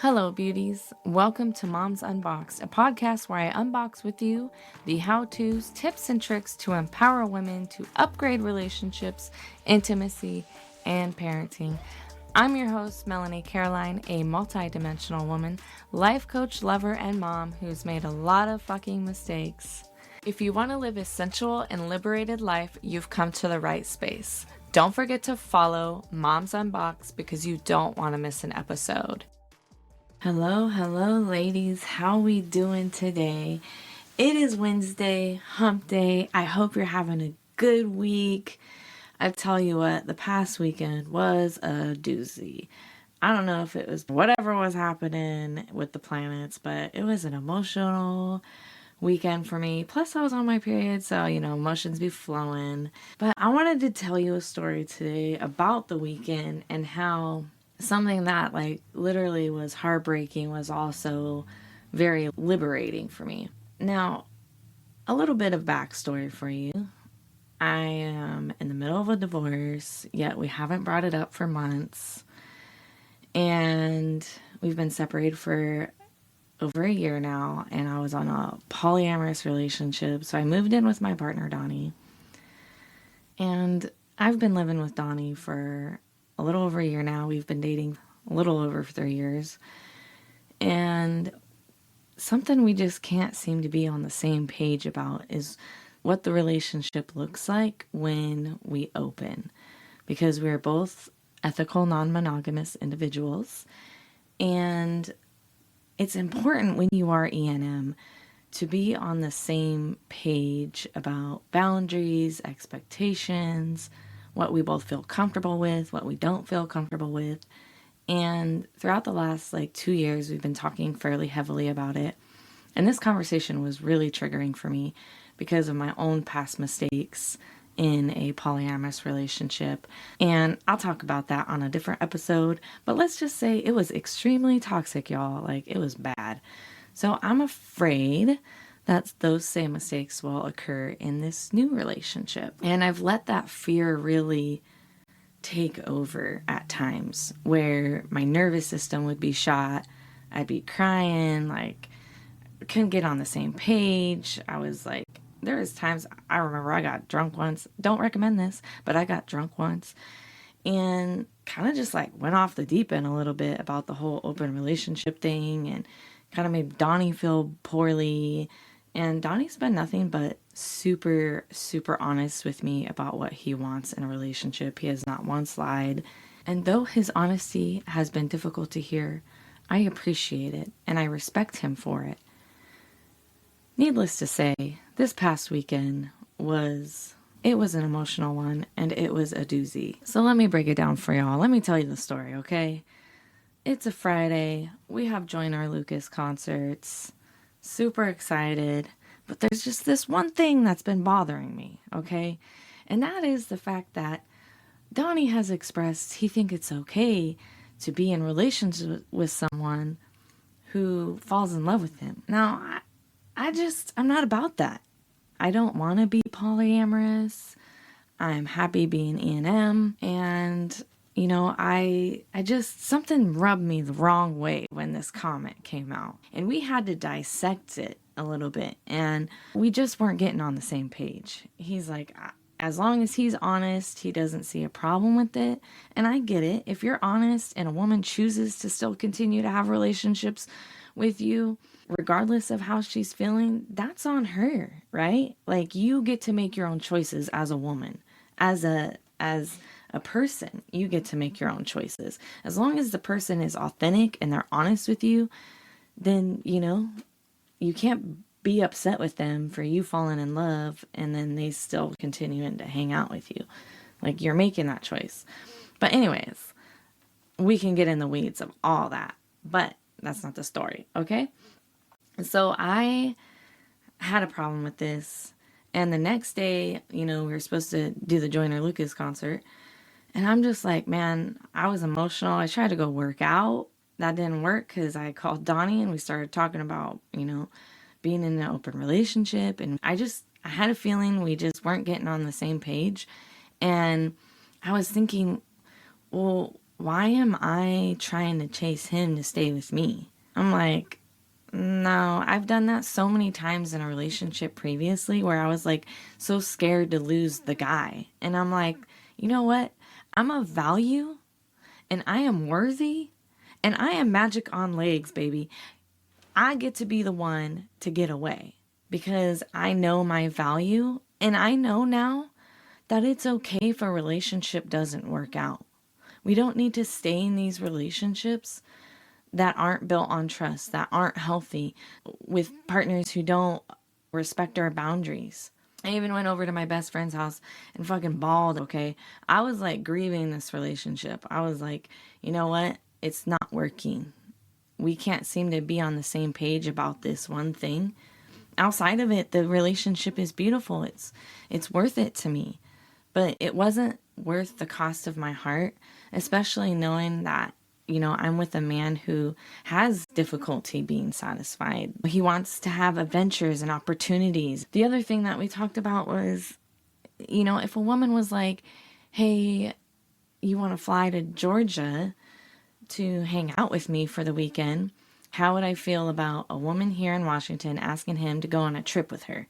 Hello, beauties. Welcome to Mom's Unboxed, a podcast where I unbox with you the how-tos, tips, and tricks to empower women to upgrade relationships, intimacy, and parenting. I'm your host, Melanie Caroline, a multi-dimensional woman, life coach, lover, and mom who's made a lot of fucking mistakes. If you want to live a sensual and liberated life, you've come to the right space. Don't forget to follow Mom's Unboxed because you don't want to miss an episode. Hello, ladies. How we doing today? It is Wednesday, hump day. I hope you're having a good week. I tell you what, the past weekend was a doozy. I don't know if it was whatever was happening with the planets, but it was an emotional weekend for me. Plus, I was on my period, so, emotions be flowing. But I wanted to tell you a story today about the weekend and how something that literally was heartbreaking was also very liberating for me. Now, a little bit of backstory for you. I am in the middle of a divorce, yet we haven't brought it up for months. And we've been separated for over a year now, and I was on a polyamorous relationship. So I moved in with my partner, Donnie. And I've been living with Donnie for a little over a year now. We've been dating a little over 3 years. And something we just can't seem to be on the same page about is what the relationship looks like when we open. Because we're both ethical, non-monogamous individuals. And it's important when you are E&M to be on the same page about boundaries, expectations, what we both feel comfortable with, what we don't feel comfortable with. And throughout the last 2 years, we've been talking fairly heavily about it. And this conversation was really triggering for me because of my own past mistakes in a polyamorous relationship. And I'll talk about that on a different episode. But let's just say it was extremely toxic, y'all. It was bad. So I'm afraid that those same mistakes will occur in this new relationship. And I've let that fear really take over at times where my nervous system would be shot. I'd be crying, couldn't get on the same page. I was there was times I remember I got drunk once. Don't recommend this, but I got drunk once and kind of just went off the deep end a little bit about the whole open relationship thing and kind of made Donnie feel poorly. And Donnie's been nothing but super, super honest with me about what he wants in a relationship. He has not once lied. And though his honesty has been difficult to hear, I appreciate it and I respect him for it. Needless to say, this past weekend was an emotional one and it was a doozy. So let me break it down for y'all. Let me tell you the story, okay? It's a Friday. We have Joyner Lucas concerts. Super excited, but there's just this one thing that's been bothering me, okay? And that is the fact that Donnie has expressed he thinks it's okay to be in relationship with someone who falls in love with him. Now, I'm not about that. I don't want to be polyamorous. I'm happy being E&M, and I just, something rubbed me the wrong way when this comment came out. And we had to dissect it a little bit. And we just weren't getting on the same page. He's like, as long as he's honest, he doesn't see a problem with it. And I get it. If you're honest and a woman chooses to still continue to have relationships with you, regardless of how she's feeling, that's on her, right? You get to make your own choices as a woman, as a person. You get to make your own choices. As long as the person is authentic and they're honest with you, then, you can't be upset with them for you falling in love and then they still continuing to hang out with you. You're making that choice. But anyways, we can get in the weeds of all that, but that's not the story, okay? So I had a problem with this. And the next day, we were supposed to do the Joyner Lucas concert. And I'm just man, I was emotional. I tried to go work out. That didn't work because I called Donnie and we started talking about, being in an open relationship. And I had a feeling we just weren't getting on the same page. And I was thinking, well, why am I trying to chase him to stay with me? I'm like, no, I've done that so many times in a relationship previously where I was like so scared to lose the guy. And I'm like, you know what? I'm of value and I am worthy and I am magic on legs, baby. I get to be the one to get away because I know my value and I know now that it's okay if a relationship doesn't work out. We don't need to stay in these relationships that aren't built on trust, that aren't healthy, with partners who don't respect our boundaries. I even went over to my best friend's house and fucking bawled, okay? I was like grieving this relationship. I was like, you know what? It's not working. We can't seem to be on the same page about this one thing. Outside of it, the relationship is beautiful. It's worth it to me. But it wasn't worth the cost of my heart, especially knowing that, I'm with a man who has difficulty being satisfied. He wants to have adventures and opportunities. The other thing that we talked about was, if a woman was like, hey, you want to fly to Georgia to hang out with me for the weekend, how would I feel about a woman here in Washington asking him to go on a trip with her?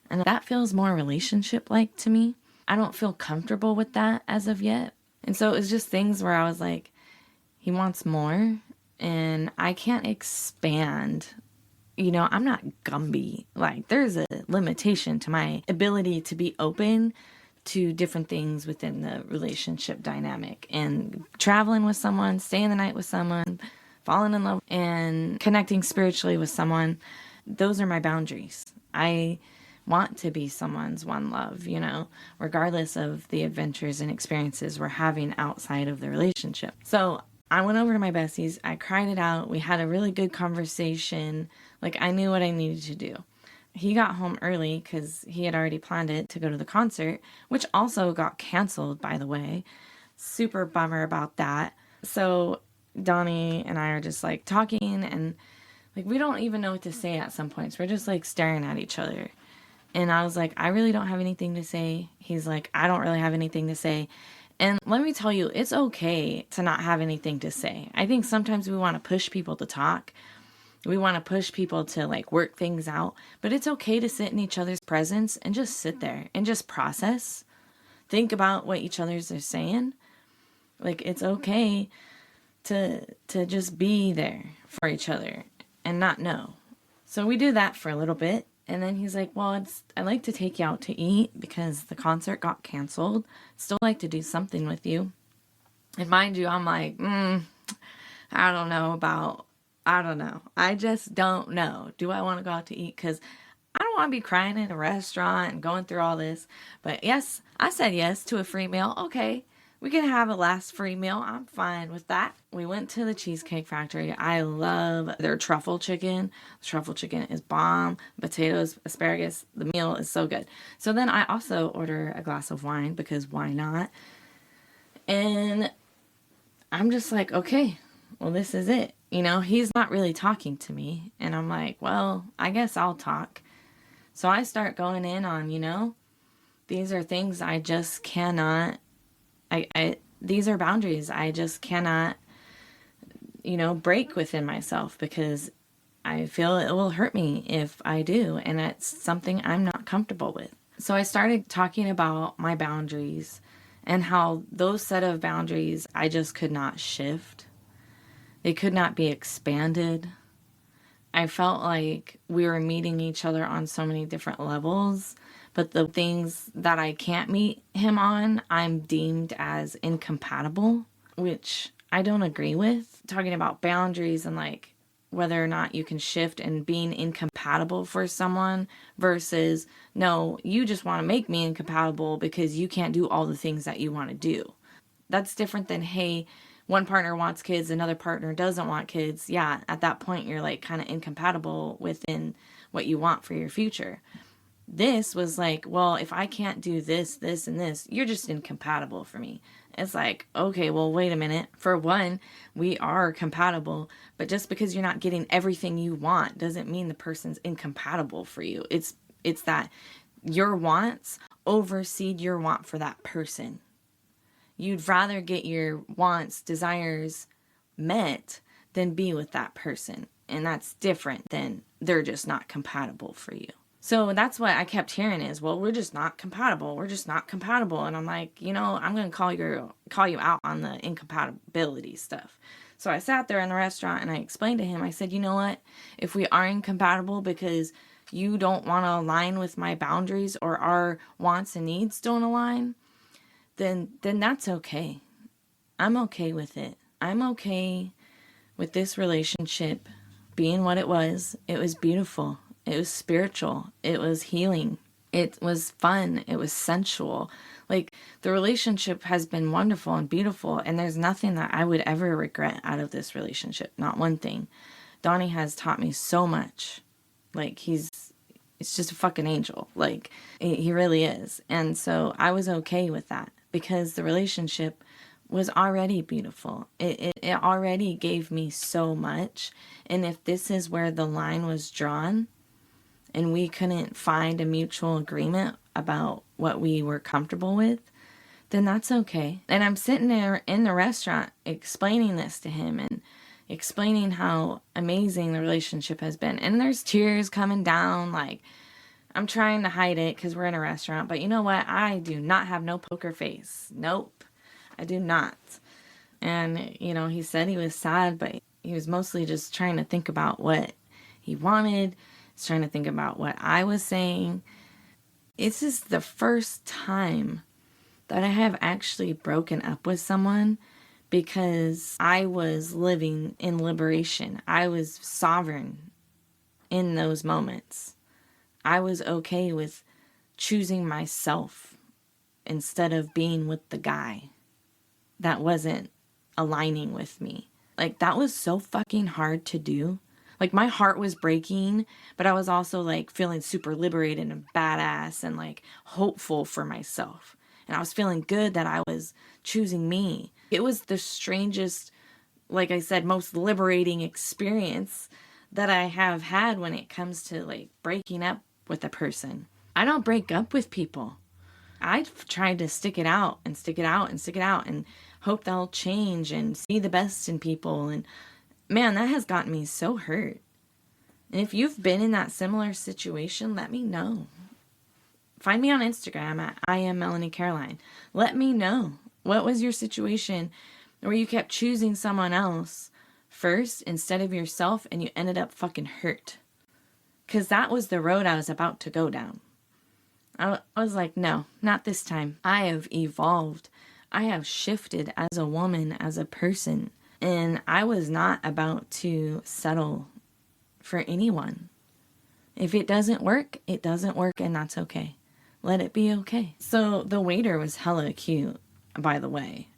And that feels more relationship-like to me. I don't feel comfortable with that as of yet. And so it was just things where I was like, he wants more and I can't expand. I'm not Gumby. Like, there's a limitation to my ability to be open to different things within the relationship dynamic. And traveling with someone, staying the night with someone, falling in love, and connecting spiritually with someone, those are my boundaries. I want to be someone's one love, regardless of the adventures and experiences we're having outside of the relationship. So I went over to my besties. I cried it out. We had a really good conversation. Like, I knew what I needed to do. He got home early because he had already planned it to go to the concert, which also got canceled, by the way. Super bummer about that. So Donnie and I are just like talking and like we don't even know what to say at some points. We're just like staring at each other. And I was like, I really don't have anything to say. He's like, I don't really have anything to say. And let me tell you, it's okay to not have anything to say. I think sometimes we want to push people to talk. We want to push people to like work things out. But it's okay to sit in each other's presence and just sit there and just process. Think about what each other's are saying. Like, it's okay to just be there for each other and not know. So we do that for a little bit. And then he's like, well, I'd like to take you out to eat because the concert got canceled. Still like to do something with you. And mind you, I'm like, I don't know. I just don't know. Do I want to go out to eat? Because I don't want to be crying in a restaurant and going through all this. But yes, I said yes to a free meal. Okay, we can have a last free meal. I'm fine with that. We went to the Cheesecake Factory. I love their truffle chicken. The truffle chicken is bomb. Potatoes, asparagus. The meal is so good. So then I also order a glass of wine because why not? And I'm just like, okay, well, this is it. He's not really talking to me. And I'm like, well, I guess I'll talk. So I start going in on, these are things I just cannot, these are boundaries I just cannot, break within myself because I feel it will hurt me if I do. And it's something I'm not comfortable with. So I started talking about my boundaries and how those set of boundaries I just could not shift. They could not be expanded. I felt like we were meeting each other on so many different levels, but the things that I can't meet him on, I'm deemed as incompatible, which I don't agree with. Talking about boundaries and like whether or not you can shift and being incompatible for someone versus, no, you just want to make me incompatible because you can't do all the things that you want to do. That's different than, hey, one partner wants kids, another partner doesn't want kids. Yeah, at that point, you're like kind of incompatible within what you want for your future. This was like, well, if I can't do this, this, and this, you're just incompatible for me. It's like, okay, well, wait a minute. For one, we are compatible, but just because you're not getting everything you want doesn't mean the person's incompatible for you. It's that your wants oversee your want for that person. you'd rather get your wants, desires met than be with that person. And that's different than they're just not compatible for you. So that's what I kept hearing is, well, we're just not compatible. We're just not compatible. And I'm like, I'm going to call you out on the incompatibility stuff. So I sat there in the restaurant and I explained to him, I said, you know what? If we are incompatible because you don't want to align with my boundaries or our wants and needs don't align, then that's okay. I'm okay with it. I'm okay with this relationship being what it was. It was beautiful. It was spiritual. It was healing. It was fun. It was sensual. Like, the relationship has been wonderful and beautiful, and there's nothing that I would ever regret out of this relationship. Not one thing. Donnie has taught me so much. Like, it's just a fucking angel. Like, he really is. And so I was okay with that because the relationship was already beautiful. It already gave me so much. And if this is where the line was drawn and we couldn't find a mutual agreement about what we were comfortable with, then that's okay. And I'm sitting there in the restaurant explaining this to him and explaining how amazing the relationship has been. And there's tears coming down. Like, I'm trying to hide it because we're in a restaurant. But you know what? I do not have no poker face. Nope. I do not. And, he said he was sad, but he was mostly just trying to think about what he wanted. He's trying to think about what I was saying. This is the first time that I have actually broken up with someone because I was living in liberation. I was sovereign in those moments. I was okay with choosing myself instead of being with the guy that wasn't aligning with me. Like, that was so fucking hard to do. Like, my heart was breaking, but I was also like feeling super liberated and badass and like hopeful for myself. And I was feeling good that I was choosing me. It was the strangest, like I said, most liberating experience that I have had when it comes to like breaking up with a person. I don't break up with people. I've tried to stick it out and stick it out and stick it out and hope they'll change and see the best in people. And man, that has gotten me so hurt. And if you've been in that similar situation, let me know. Find me on Instagram at I am Melanie Caroline. Let me know. What was your situation where you kept choosing someone else first instead of yourself and you ended up fucking hurt? Because that was the road I was about to go down. I was like, no, not this time. I have evolved. I have shifted as a woman, as a person. And I was not about to settle for anyone. If it doesn't work, it doesn't work, and that's okay. Let it be okay. So the waiter was hella cute, by the way.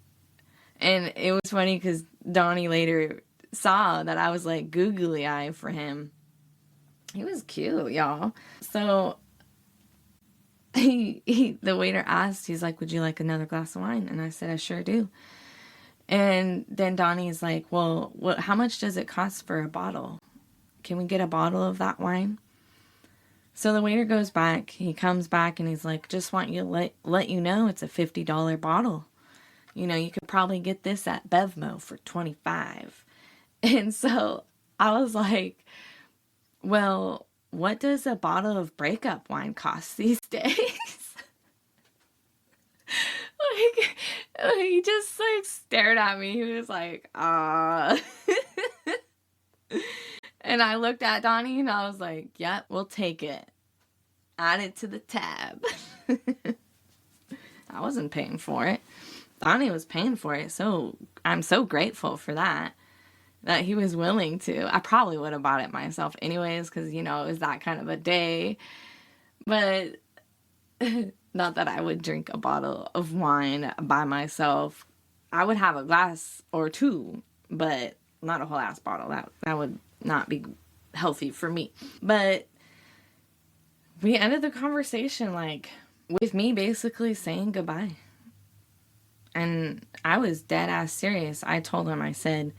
And it was funny because Donnie later saw that I was like googly eye for him. He was cute, y'all. So the waiter asked, he's like, would you like another glass of wine? And I said, I sure do. And then Donnie's like, well, how much does it cost for a bottle? Can we get a bottle of that wine? So the waiter goes back, he comes back and he's like, just want you to let you know it's a $50 bottle. You could probably get this at Bevmo for $25. And so I was like, well, what does a bottle of breakup wine cost these days? He just like stared at me. He was like, And I looked at Donnie and I was like, yep, we'll take it. Add it to the tab. I wasn't paying for it. Donnie was paying for it. So I'm so grateful for that he was willing to. I probably would have bought it myself anyways because, it was that kind of a day. But not that I would drink a bottle of wine by myself. I would have a glass or two, but not a whole ass bottle. That would not be healthy for me. But we ended the conversation like with me basically saying goodbye. And I was dead ass serious. I told him, I said,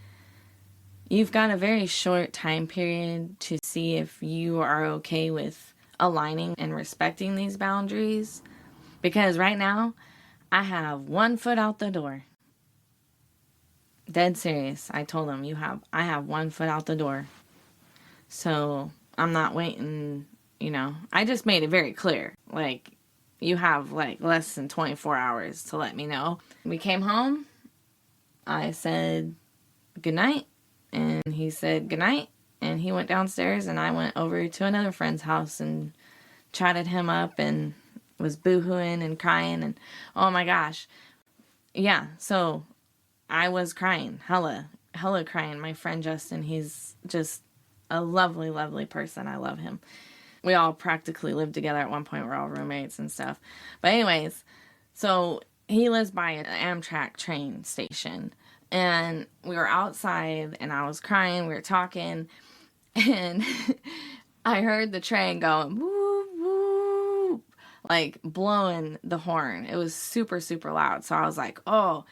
you've got a very short time period to see if you are okay with aligning and respecting these boundaries. Because right now, I have one foot out the door. Dead serious. I told him, I have one foot out the door. So I'm not waiting, I just made it very clear. Like, you have like less than 24 hours to let me know. We came home. I said good night. And he said good night. And he went downstairs and I went over to another friend's house and chatted him up and was boohooing and crying. And oh my gosh. Yeah. So I was crying. Hella crying. My friend Justin, he's just a lovely, lovely person. I love him. We all practically lived together at one point. We're all roommates and stuff. But anyways, so he lives by an Amtrak train station. And we were outside and I was crying. We were talking. And I heard the train going, whoop, whoop, like blowing the horn. It was super, super loud. So I was like, oh,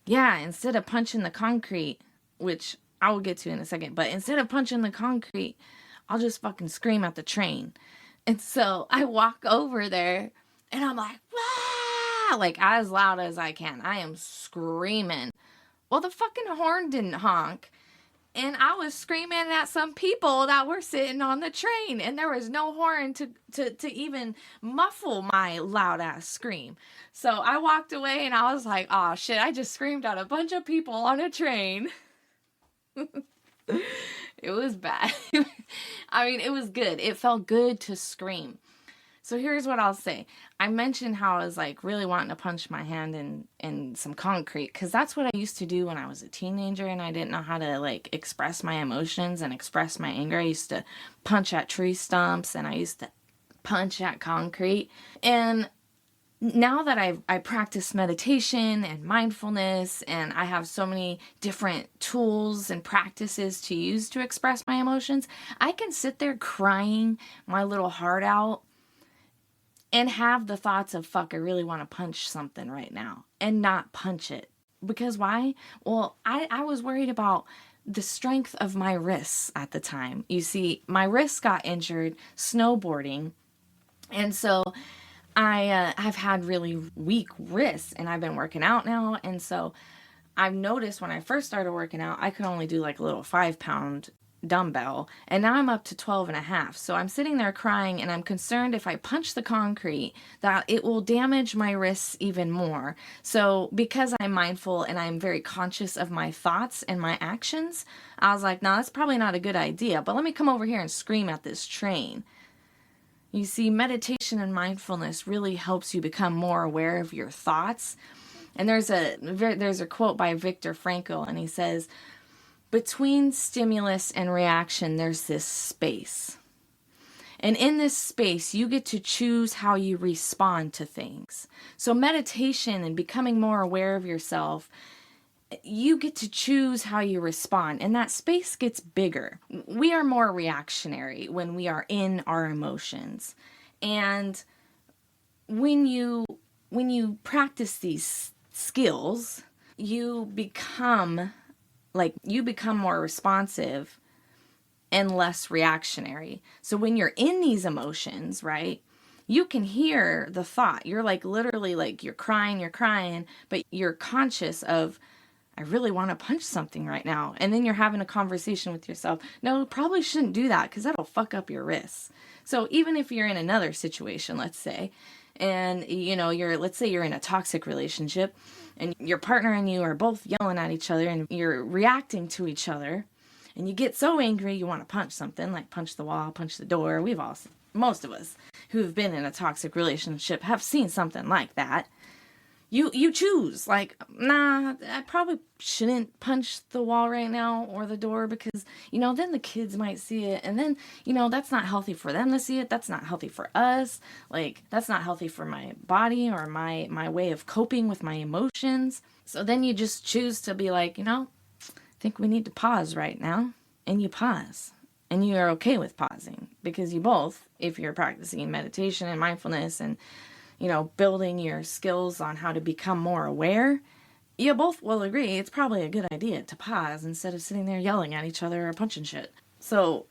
yeah, instead of punching the concrete, which I will get to in a second, but instead of punching the concrete, I'll just fucking scream at the train. And so I walk over there and I'm like, wah! Like as loud as I can. I am screaming. Well, the fucking horn didn't honk. And I was screaming at some people that were sitting on the train. And there was no horn to even muffle my loud ass scream. So I walked away and I was like, oh shit, I just screamed at a bunch of people on a train. It was bad. I mean, it was good. It felt good to scream. So here's what I'll say. I mentioned how I was like really wanting to punch my hand in some concrete because that's what I used to do when I was a teenager and I didn't know how to like express my emotions and express my anger. I used to punch at tree stumps and I used to punch at concrete. And now that I practice meditation and mindfulness and I have so many different tools and practices to use to express my emotions, I can sit there crying my little heart out and have the thoughts of, fuck, I really want to punch something right now and not punch it. Because why? Well, I was worried about the strength of my wrists at the time. You see, my wrists got injured snowboarding. And so I've had really weak wrists and I've been working out now. And so I've noticed when I first started working out, I could only do like a little 5-pound dumbbell. And now I'm up to 12.5. So I'm sitting there crying and I'm concerned if I punch the concrete that it will damage my wrists even more. So because I'm mindful and I'm very conscious of my thoughts and my actions, I was like, no, that's probably not a good idea. But let me come over here and scream at this train. You see, meditation and mindfulness really helps you become more aware of your thoughts. And there's a quote by Viktor Frankl, and he says, between stimulus and reaction, there's this space. And in this space, you get to choose how you respond to things. So meditation and becoming more aware of yourself, you get to choose how you respond. And that space gets bigger. We are more reactionary when we are in our emotions. And when you practice these skills, you become more responsive and less reactionary. So when you're in these emotions, right, you can hear the thought. You're like literally like you're crying, but you're conscious of, I really want to punch something right now. And then you're having a conversation with yourself. No, probably shouldn't do that because that'll fuck up your wrists. So even if you're in another situation, let's say, and let's say you're in a toxic relationship and your partner and you are both yelling at each other and you're reacting to each other and you get so angry you want to punch something, like punch the wall, punch the door. Most of us who've been in a toxic relationship have seen something like that. You choose, like, nah, I probably shouldn't punch the wall right now or the door because, then the kids might see it. And then, that's not healthy for them to see it. That's not healthy for us. Like, that's not healthy for my body or my way of coping with my emotions. So then you just choose to be like, I think we need to pause right now. And you pause. And you are okay with pausing because you both, if you're practicing meditation and mindfulness and building your skills on how to become more aware, you both will agree it's probably a good idea to pause instead of sitting there yelling at each other or punching shit. So,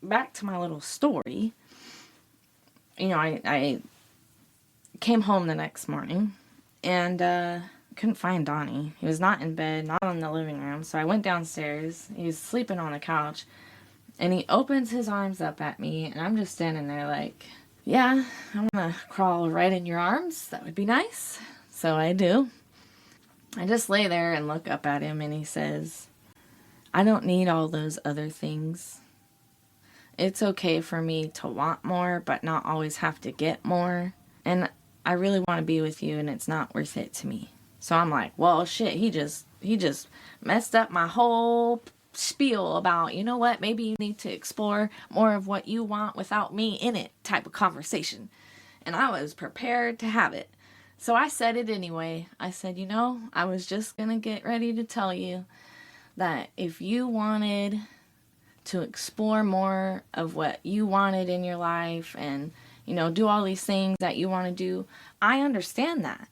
back to my little story. I came home the next morning And couldn't find Donnie. He was not in bed, not in the living room. So I went downstairs. He was sleeping on a couch. And he opens his arms up at me. And I'm just standing there like, yeah, I want to crawl right in your arms. That would be nice. So I do. I just lay there and look up at him. And he says, I don't need all those other things. It's okay for me to want more, but not always have to get more. And I really want to be with you, and it's not worth it to me. So I'm like, well, shit, he just messed up my whole spiel about, you know what, maybe you need to explore more of what you want without me in it type of conversation. And I was prepared to have it. So I said it anyway. I said, you know, I was just going to get ready to tell you that if you wanted to explore more of what you wanted in your life and, you know, do all these things that you want to do, I understand that.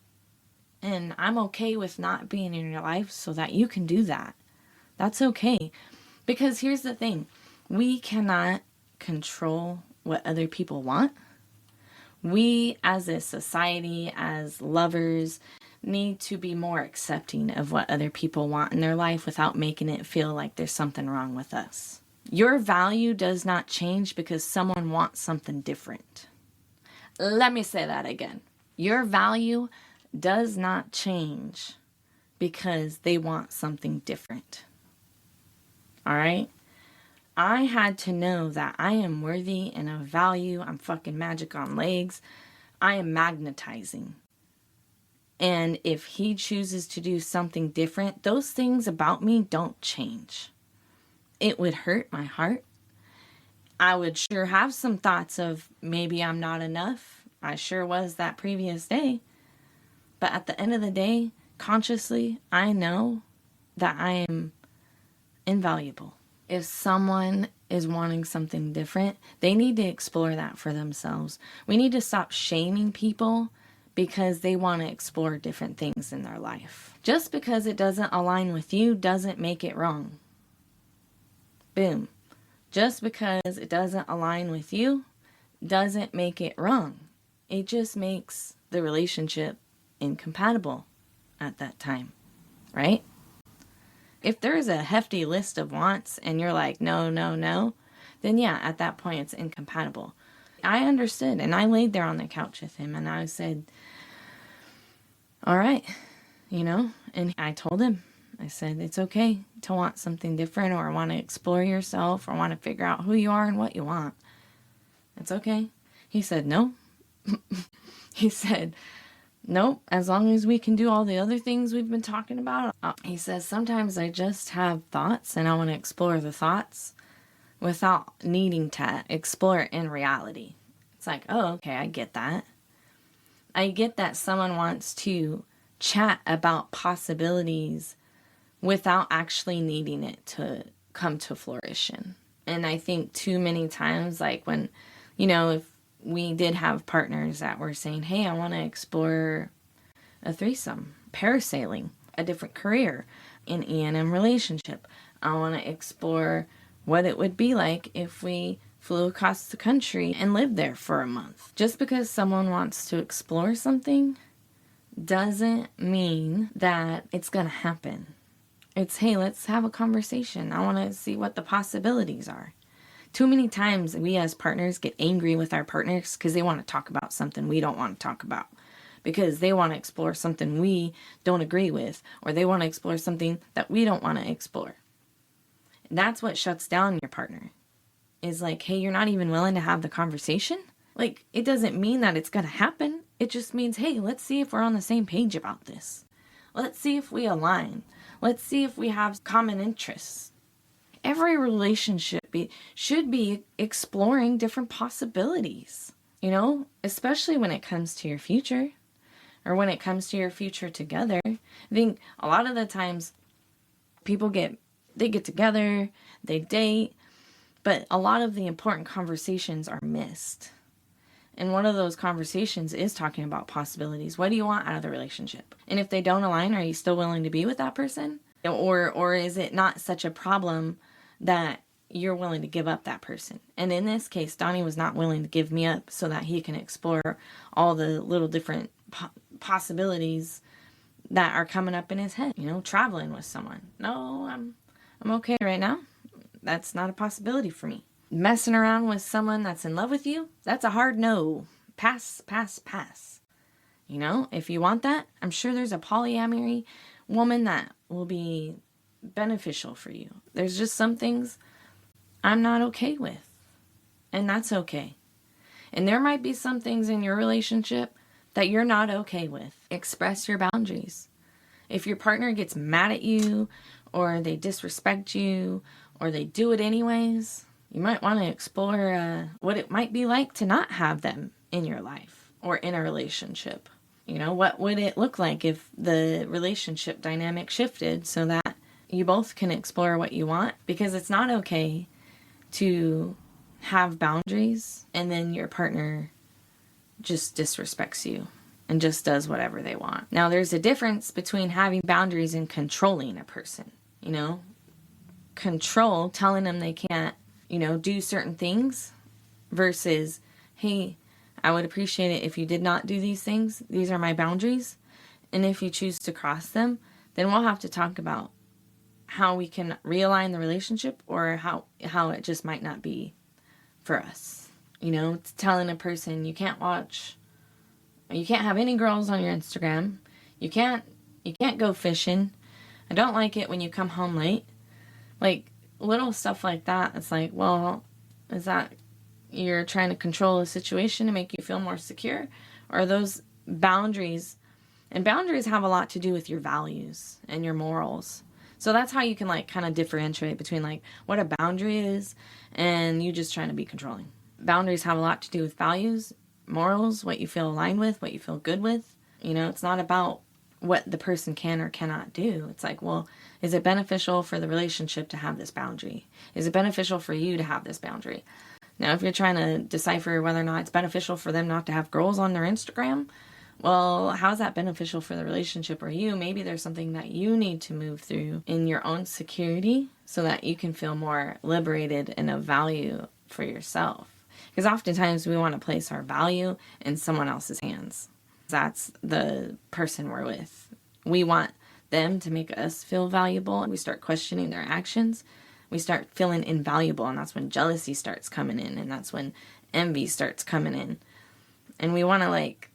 And I'm okay with not being in your life so that you can do that. That's okay. Because here's the thing. We cannot control what other people want. We as a society, as lovers, need to be more accepting of what other people want in their life without making it feel like there's something wrong with us. Your value does not change because someone wants something different. Let me say that again. Your value does not change because they want something different. All right? I had to know that I am worthy and of value. I'm fucking magic on legs. I am magnetizing. And if he chooses to do something different, those things about me don't change. It would hurt my heart. I would sure have some thoughts of maybe I'm not enough. I sure was that previous day. But at the end of the day, consciously, I know that I am invaluable. If someone is wanting something different, they need to explore that for themselves. We need to stop shaming people because they want to explore different things in their life. Just because it doesn't align with you doesn't make it wrong. Boom. Just because it doesn't align with you doesn't make it wrong. It just makes the relationship incompatible at that time, right? If there's a hefty list of wants and you're like, no, no, no, then yeah, at that point it's incompatible. I understood, and I laid there on the couch with him and I said, all right, you know, and I told him, I said, it's okay to want something different or want to explore yourself or want to figure out who you are and what you want. It's okay. He said, no. He said, nope, as long as we can do all the other things we've been talking about. He says, sometimes I just have thoughts and I want to explore the thoughts without needing to explore it in reality. It's like, oh, okay, I get that. I get that someone wants to chat about possibilities without actually needing it to come to fruition. And I think too many times, like when, you know, if we did have partners that were saying, hey, I want to explore a threesome, parasailing, a different career, an E&M relationship. I want to explore what it would be like if we flew across the country and lived there for a month. Just because someone wants to explore something doesn't mean that it's going to happen. It's, hey, let's have a conversation. I want to see what the possibilities are. Too many times we as partners get angry with our partners because they want to talk about something we don't want to talk about. Because they want to explore something we don't agree with. Or they want to explore something that we don't want to explore. And that's what shuts down your partner. Is like, hey, you're not even willing to have the conversation? Like, it doesn't mean that it's going to happen. It just means, hey, let's see if we're on the same page about this. Let's see if we align. Let's see if we have common interests. Every relationship should be exploring different possibilities, you know, especially when it comes to your future or when it comes to your future together. I think a lot of the times people get together, they date, but a lot of the important conversations are missed. And one of those conversations is talking about possibilities. What do you want out of the relationship? And if they don't align, are you still willing to be with that person? Or is it not such a problem that you're willing to give up that person? And in this case, Donnie was not willing to give me up so that he can explore all the little different possibilities that are coming up in his head. You know, traveling with someone. No, I'm okay right now. That's not a possibility for me. Messing around with someone that's in love with you, that's a hard no. Pass, pass, pass. You know, if you want that, I'm sure there's a polyamory woman that will be beneficial for you. There's just some things I'm not okay with, and that's okay. And there might be some things in your relationship that you're not okay with. Express your boundaries. If your partner gets mad at you, or they disrespect you, or they do it anyways, you might want to explore what it might be like to not have them in your life or in a relationship. You know, what would it look like if the relationship dynamic shifted so that you both can explore what you want? Because it's not okay to have boundaries and then your partner just disrespects you and just does whatever they want. Now, there's a difference between having boundaries and controlling a person. You know, control, telling them they can't, you know, do certain things, versus, hey, I would appreciate it if you did not do these things. These are my boundaries. And if you choose to cross them, then we'll have to talk about how we can realign the relationship, or how it just might not be for us. You know, it's telling a person you can't have any girls on your Instagram. You can't go fishing. I don't like it when you come home late. Like, little stuff like that. It's like, well, is that you're trying to control a situation to make you feel more secure? Or are those boundaries? And boundaries have a lot to do with your values and your morals. So that's how you can like kind of differentiate between like what a boundary is and you just trying to be controlling. Boundaries have a lot to do with values, morals, what you feel aligned with, what you feel good with. You know, it's not about what the person can or cannot do. It's like, well, is it beneficial for the relationship to have this boundary? Is it beneficial for you to have this boundary? Now, if you're trying to decipher whether or not it's beneficial for them not to have girls on their Instagram, well, how's that beneficial for the relationship or you? Maybe there's something that you need to move through in your own security so that you can feel more liberated and of value for yourself. Because oftentimes we want to place our value in someone else's hands. That's the person we're with. We want them to make us feel valuable. We start questioning their actions. We start feeling invaluable, and that's when jealousy starts coming in, and that's when envy starts coming in. And we want to like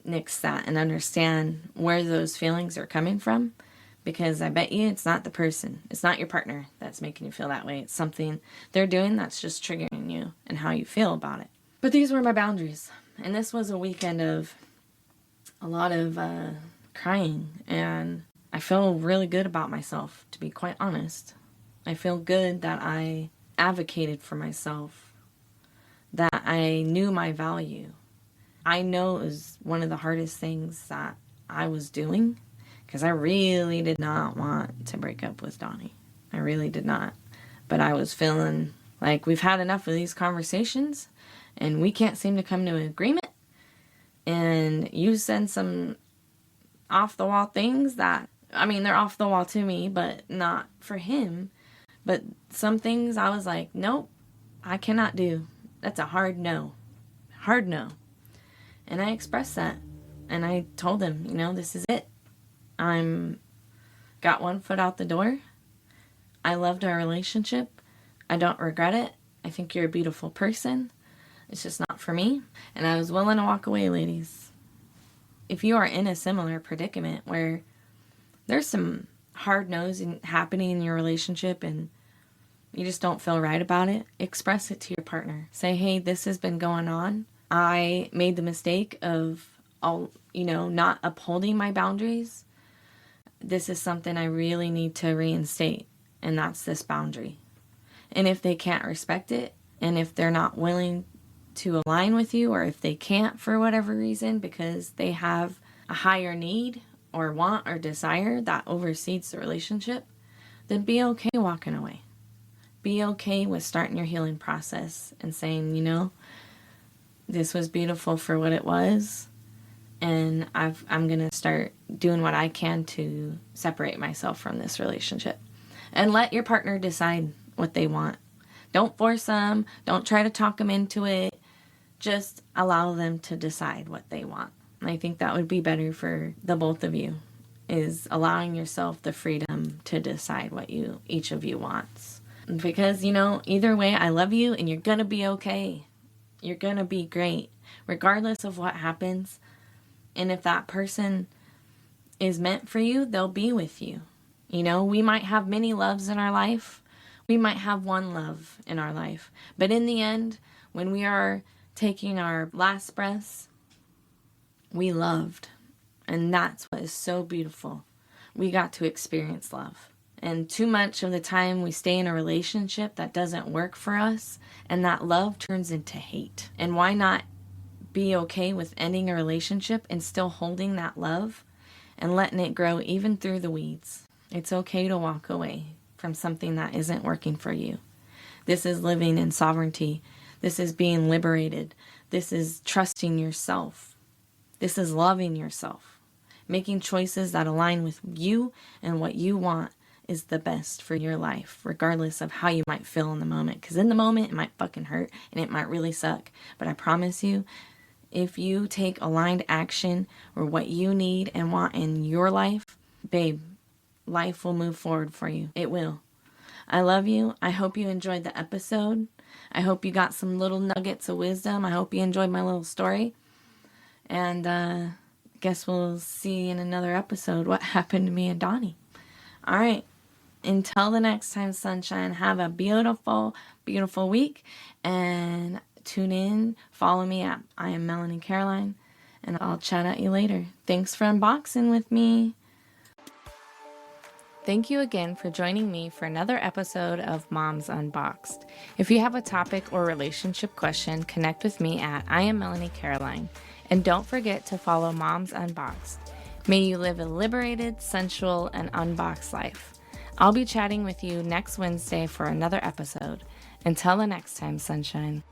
nix that and understand where those feelings are coming from, because I bet you it's not the person, it's not your partner that's making you feel that way. It's something they're doing that's just triggering you and how you feel about it. But these were my boundaries, and this was a weekend of a lot of crying, and I feel really good about myself, to be quite honest. I feel good that I advocated for myself, that I knew my value. I know it was one of the hardest things that I was doing, because I really did not want to break up with Donnie. I really did not. But I was feeling like we've had enough of these conversations and we can't seem to come to an agreement. And you said some off the wall things that, I mean, they're off the wall to me, but not for him. But some things I was like, nope, I cannot do. That's a hard no. Hard no. And I expressed that. And I told him, you know, this is it. I'm got one foot out the door. I loved our relationship. I don't regret it. I think you're a beautiful person. It's just not for me. And I was willing to walk away, ladies. If you are in a similar predicament where there's some hard no's happening in your relationship and you just don't feel right about it, express it to your partner. Say, hey, this has been going on. I made the mistake of, not upholding my boundaries. This is something I really need to reinstate, and that's this boundary. And if they can't respect it, and if they're not willing to align with you, or if they can't for whatever reason because they have a higher need or want or desire that oversees the relationship, then be okay walking away. Be okay with starting your healing process and saying, this was beautiful for what it was, and I'm going to start doing what I can to separate myself from this relationship. And let your partner decide what they want. Don't force them. Don't try to talk them into it. Just allow them to decide what they want. I think that would be better for the both of you, is allowing yourself the freedom to decide what each of you wants. Because, either way, I love you and you're going to be okay. You're going to be great, regardless of what happens. And if that person is meant for you, they'll be with you. We might have many loves in our life. We might have one love in our life. But in the end, when we are taking our last breaths, we loved. And that's what is so beautiful. We got to experience love. And too much of the time we stay in a relationship that doesn't work for us, and that love turns into hate. And why not be okay with ending a relationship and still holding that love and letting it grow even through the weeds? It's okay to walk away from something that isn't working for you. This is living in sovereignty. This is being liberated. This is trusting yourself. This is loving yourself. Making choices that align with you and what you want is the best for your life, regardless of how you might feel in the moment. Because in the moment, it might fucking hurt and it might really suck. But I promise you, if you take aligned action or what you need and want in your life, babe, life will move forward for you. It will. I love you. I hope you enjoyed the episode. I hope you got some little nuggets of wisdom. I hope you enjoyed my little story. And guess we'll see in another episode what happened to me and Donnie. All right. Until the next time, sunshine, have a beautiful, beautiful week. And tune in. Follow me at I am Melanie Caroline. And I'll chat at you later. Thanks for unboxing with me. Thank you again for joining me for another episode of Moms Unboxed. If you have a topic or relationship question, connect with me at I am Melanie Caroline. And don't forget to follow Moms Unboxed. May you live a liberated, sensual, and unboxed life. I'll be chatting with you next Wednesday for another episode. Until the next time, sunshine.